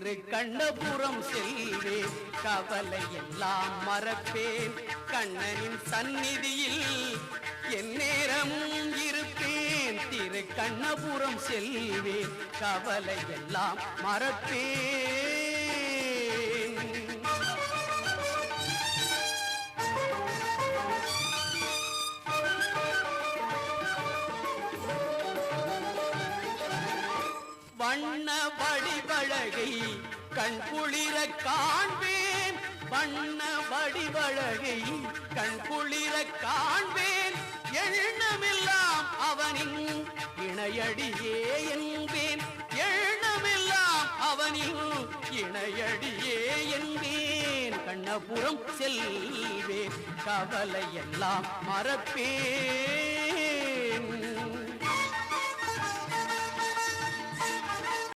திரு கண்ணபுரம் செல்வேன், கவலை எல்லாம் மறப்பேன். கண்ணனின் சந்நிதியில் என் நேரமும் இருப்பேன். திரு கண்ணபுரம் செல்வேன், கவலை எல்லாம் மறப்பேன். வண்ண வடிவழகை கண் குளிர காண்பேன். வண்ண வடிவழகை கண் குளிர காண்பேன். எண்ணமெல்லாம் அவனின் இணையடியே என்பேன். எண்ணமெல்லாம் அவனின் இணையடியே என்பேன். கண்ணபுரம் செல்வேன், கவலை எல்லாம் மறப்பேன்.